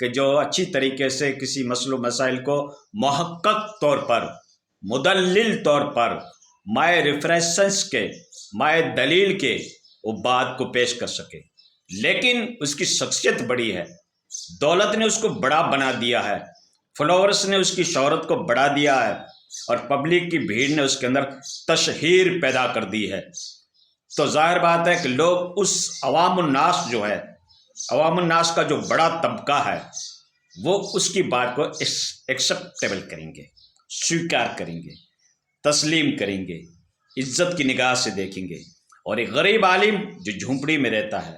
کہ جو اچھی طریقے سے کسی مسئلہ و مسائل کو محقق طور پر، مدلل طور پر، مائع ریفرنسنس کے، مائع دلیل کے وہ بات کو پیش کر سکے۔ لیکن اس کی شخصیت بڑی ہے، دولت نے اس کو بڑا بنا دیا ہے، فلورس نے اس کی شہرت کو بڑھا دیا ہے، اور پبلک کی بھیڑ نے اس کے اندر تشہیر پیدا کر دی ہے۔ تو ظاہر بات ہے کہ لوگ اس عوام الناس جو ہے، عوام الناس کا جو بڑا طبقہ ہے، وہ اس کی بات کو ایکسیپٹیبل کریں گے، سویکار کریں گے، تسلیم کریں گے، عزت کی نگاہ سے دیکھیں گے۔ اور ایک غریب عالم جو جھونپڑی میں رہتا ہے،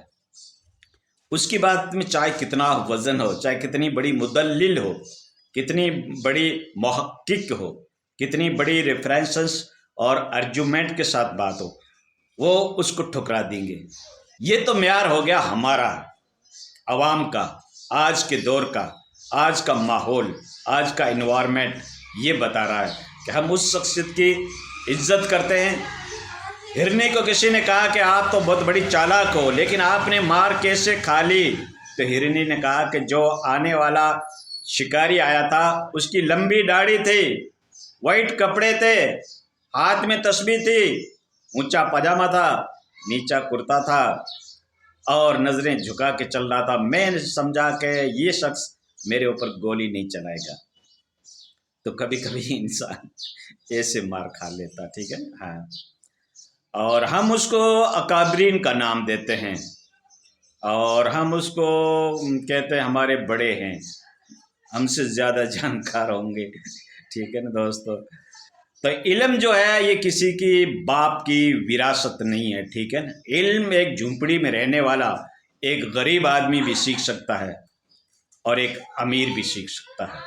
اس کی بات میں چاہے کتنا وزن ہو، چاہے کتنی بڑی مدلل ہو، کتنی بڑی محقق ہو، کتنی بڑی ریفرنسز اور ارجومنٹ کے ساتھ بات ہو، وہ اس کو ٹھکرا دیں گے۔ یہ تو معیار ہو گیا ہمارا، عوام کا، آج کے دور کا، آج کا ماحول، آج کا انوائرمنٹ یہ بتا رہا ہے کہ ہم اس شخصیت کی عزت کرتے ہیں۔ ہرنی کو کسی نے کہا کہ آپ تو بہت بڑی چالاک ہو، لیکن آپ نے مار کیسے کھا لی؟ تو ہرنی نے کہا کہ جو آنے والا شکاری آیا تھا اس کی لمبی داڑھی تھی، وائٹ کپڑے تھے، ہاتھ میں تسبیح تھی، اونچا پاجامہ تھا، نیچا کرتا تھا، اور نظریں جھکا کے چل رہا تھا۔ میں نے سمجھا کہ یہ شخص میرے اوپر گولی نہیں چلائے گا۔ تو کبھی کبھی انسان ایسے مار کھا لیتا، ٹھیک ہے نا؟ ہاں، اور ہم اس کو اکابرین کا نام دیتے ہیں، اور ہم اس کو کہتے ہیں ہمارے بڑے ہیں، ہم سے زیادہ جانکار ہوں گے، ٹھیک ہے نا دوستو؟ تو علم جو ہے یہ کسی کی باپ کی وراثت نہیں ہے، ٹھیک ہے نا؟ علم ایک جھونپڑی میں رہنے والا ایک غریب آدمی بھی سیکھ سکتا ہے، اور ایک امیر بھی سیکھ سکتا ہے۔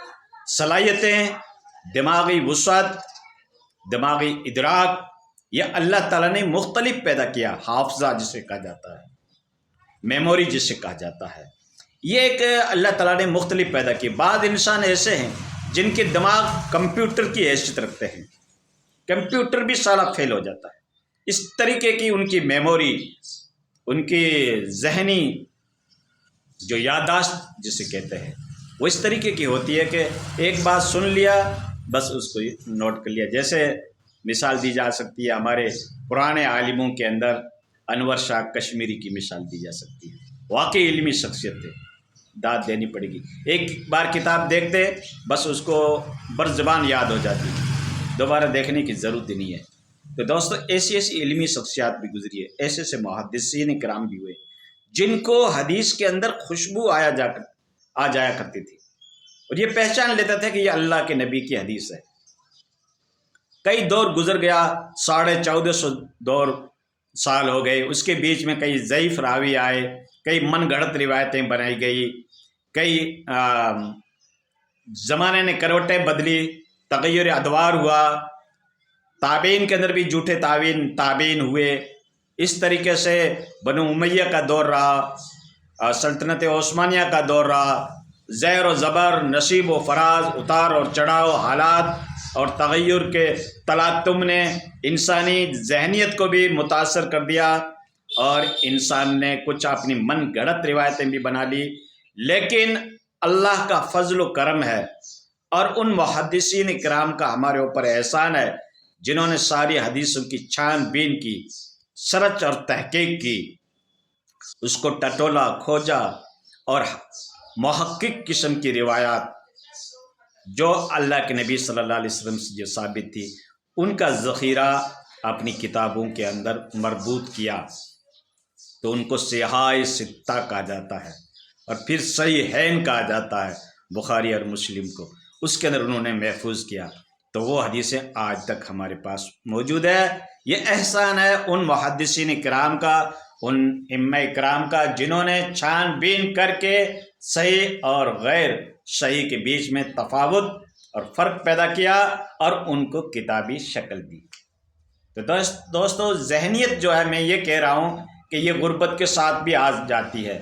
صلاحیتیں، دماغی وسعت، دماغی ادراک، یہ اللہ تعالیٰ نے مختلف پیدا کیا۔ حافظہ جسے کہا جاتا ہے، میموری جسے کہا جاتا ہے، یہ ایک اللہ تعالیٰ نے مختلف پیدا کی۔ بعض انسان ایسے ہیں جن کے دماغ کمپیوٹر کی حیثیت رکھتے ہیں، کمپیوٹر بھی سارا فیل ہو جاتا ہے۔ اس طریقے کی ان کی میموری، ان کی ذہنی جو یادداشت جسے کہتے ہیں، وہ اس طریقے کی ہوتی ہے کہ ایک بات سن لیا بس اس کو نوٹ کر لیا۔ جیسے مثال دی جا سکتی ہے، ہمارے پرانے عالموں کے اندر انور شاہ کشمیری کی مثال دی جا سکتی ہے، واقعی علمی شخصیت ہے، داد دینی پڑے گی۔ ایک بار کتاب دیکھتے بس اس کو برزبان یاد ہو جاتی، دوبارہ دیکھنے کی ضرورت ہی نہیں ہے۔ تو دوستو ایسی ایسی علمی شخصیات بھی گزری ہے، ایسے ایسے محدثین کرام بھی ہوئے جن کو حدیث کے اندر خوشبو آ جایا کرتی تھی، اور یہ پہچان لیتا تھا کہ یہ اللہ کے نبی کی حدیث ہے۔ کئی دور گزر گیا، 1450 سال ہو گئے، اس کے بیچ میں کئی ضعیف راوی آئے، کئی من گھڑت روایتیں بنائی گئی، کئی زمانے نے کروٹیں بدلی، تغیر ادوار ہوا، تابعین کے اندر بھی جھوٹے تابعین ہوئے۔ اس طریقے سے بنو امیہ کا دور رہا، سلطنت عثمانیہ کا دور رہا، زیر و زبر، نصیب و فراز، اتار اور چڑھاؤ، حالات اور تغیر کے تلاطم نے انسانی ذہنیت کو بھی متاثر کر دیا، اور انسان نے کچھ اپنی من گھڑت روایتیں بھی بنا لی۔ لیکن اللہ کا فضل و کرم ہے، اور ان محدثین کرام کا ہمارے اوپر احسان ہے جنہوں نے ساری حدیثوں کی چھان بین کی، سرچ اور تحقیق کی، اس کو ٹٹولا کھوجا، اور محقق قسم کی روایات جو اللہ کے نبی صلی اللہ علیہ وسلم سے جو ثابت تھی، ان کا ذخیرہ اپنی کتابوں کے اندر مربوط کیا۔ تو ان کو صحاح ستہ کہا جاتا ہے، اور پھر صحیحین کہا جاتا ہے، بخاری اور مسلم کو، اس کے اندر انہوں نے محفوظ کیا۔ تو وہ حدیثیں آج تک ہمارے پاس موجود ہے۔ یہ احسان ہے ان محدثین کرام کا، ان ائمہ کرام کا، جنہوں نے چھان بین کر کے صحیح اور غیر صحیح کے بیچ میں تفاوت اور فرق پیدا کیا، اور ان کو کتابی شکل دی۔ تو دوستو ذہنیت جو ہے، میں یہ کہہ رہا ہوں کہ یہ غربت کے ساتھ بھی آ جاتی ہے۔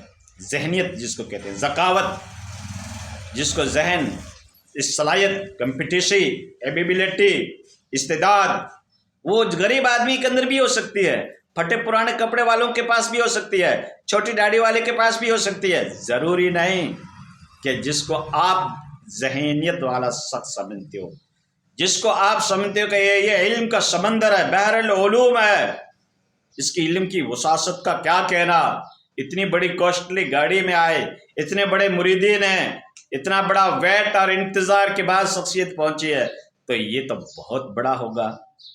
ذہنیت جس کو کہتے ہیں، ذکاوت جس کو ذہن، اس صلاحیت، کمپٹیشن، ایبیبلٹی، استعداد، وہ غریب آدمی کے اندر بھی ہو سکتی ہے، پھٹے پرانے کپڑے والوں کے پاس بھی ہو سکتی ہے، چھوٹی داڑھی والے کے پاس بھی ہو سکتی ہے، ضروری نہیں کہ جس کو آپ ذہنیت والا شخص سمجھتے ہو، جس کو آپ سمجھتے ہو کہ یہ علم کا سمندر ہے، بحر العلوم ہے، اس کی علم کی وساست کا کیا کہنا، اتنی بڑی کوسٹلی گاڑی میں آئے، اتنے بڑے مریدین ہیں، اتنا بڑا ویٹ اور انتظار کے بعد شخصیت پہنچی ہے، تو یہ تو بہت بڑا ہوگا،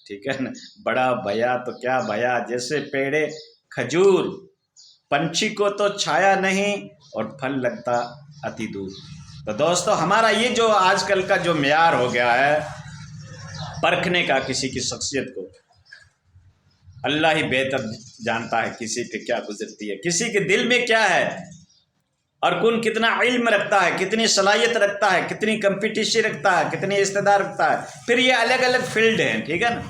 ٹھیک ہے نا۔ بڑا بھیا تو کیا بھیا، جیسے پیڑے کھجور، پنچھی کو تو چھایا نہیں اور پھل لگتا اتی دور۔ تو دوستو ہمارا یہ جو آج کل کا جو معیار ہو گیا ہے پرکھنے کا کسی کی شخصیت کو، اللہ ہی بہتر جانتا ہے کسی پہ کیا گزرتی ہے، کسی کے دل میں کیا ہے، اور کون کتنا علم رکھتا ہے، کتنی صلاحیت رکھتا ہے، کتنی کمپٹیشن رکھتا ہے، کتنی استعداد رکھتا ہے۔ پھر یہ الگ الگ فیلڈ ہیں، ٹھیک ہے نا۔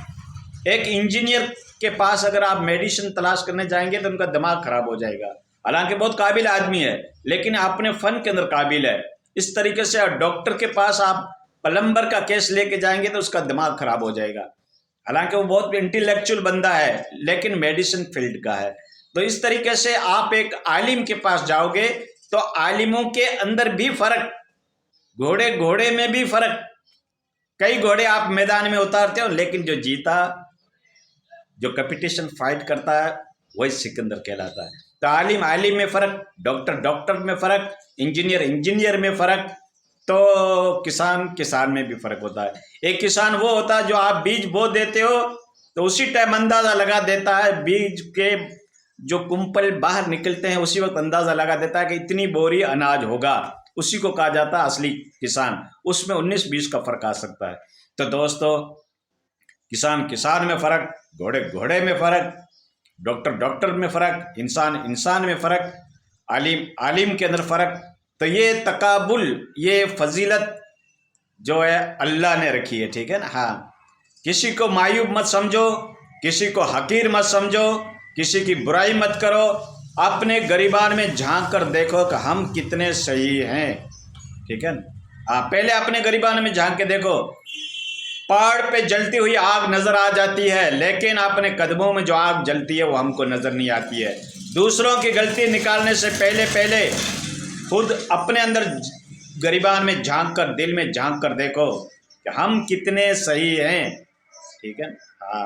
ایک انجینئر کے پاس اگر آپ میڈیسن تلاش کرنے جائیں گے تو ان کا دماغ خراب ہو جائے گا، حالانکہ بہت قابل آدمی ہے لیکن اپنے فن کے اندر قابل ہے۔ اس طریقے سے ڈاکٹر کے پاس آپ پلمبر کا کیس لے کے جائیں گے تو اس کا دماغ خراب ہو جائے گا، حالانکہ وہ بہت انٹلیکچوئل بندہ ہے لیکن میڈیسن فیلڈ کا ہے۔ تو اس طریقے سے آپ ایک عالم کے پاس جاؤ گے تو عالموں کے اندر بھی فرق، گھوڑے میں بھی فرق، کئی گھوڑے آپ میدان میں اتارتے ہو لیکن جو جیتا، جو کمپٹیشن فائٹ کرتا ہے وہی سکندر کہلاتا ہے۔ تو عالم میں فرق، ڈاکٹر میں فرق، انجینئر میں فرق، تو کسان میں بھی فرق ہوتا ہے۔ ایک کسان وہ ہوتا ہے جو آپ بیج بو دیتے ہو تو اسی ٹائم اندازہ لگا دیتا ہے، بیج کے جو کمپل باہر نکلتے ہیں اسی وقت اندازہ لگا دیتا ہے کہ اتنی بوری اناج ہوگا، اسی کو کہا جاتا ہے اصلی کسان۔ اس میں 19-20 کا فرق آ سکتا ہے۔ تو دوستو کسان میں فرق، گھوڑے میں فرق، ڈاکٹر میں فرق، انسان میں فرق، عالم کے اندر فرق۔ تو یہ تقابل، یہ فضیلت جو ہے اللہ نے رکھی ہے، ٹھیک ہے نا۔ ہاں، کسی کو معیوب مت سمجھو، کسی کو حقیر مت سمجھو، کسی کی برائی مت کرو، اپنے گریبان میں جھانک کر دیکھو کہ ہم کتنے صحیح ہیں، ٹھیک ہے نا۔ پہلے اپنے گریبان میں جھانک کے دیکھو، پہاڑ پہ جلتی ہوئی آگ نظر آ جاتی ہے لیکن اپنے قدموں میں جو آگ جلتی ہے وہ ہم کو نظر نہیں آتی ہے۔ دوسروں کی غلطی نکالنے سے پہلے خود اپنے اندر گریبان میں جھانک کر، دل میں جھانک کر دیکھو کہ ہم کتنے صحیح ہیں، ٹھیک ہے نا۔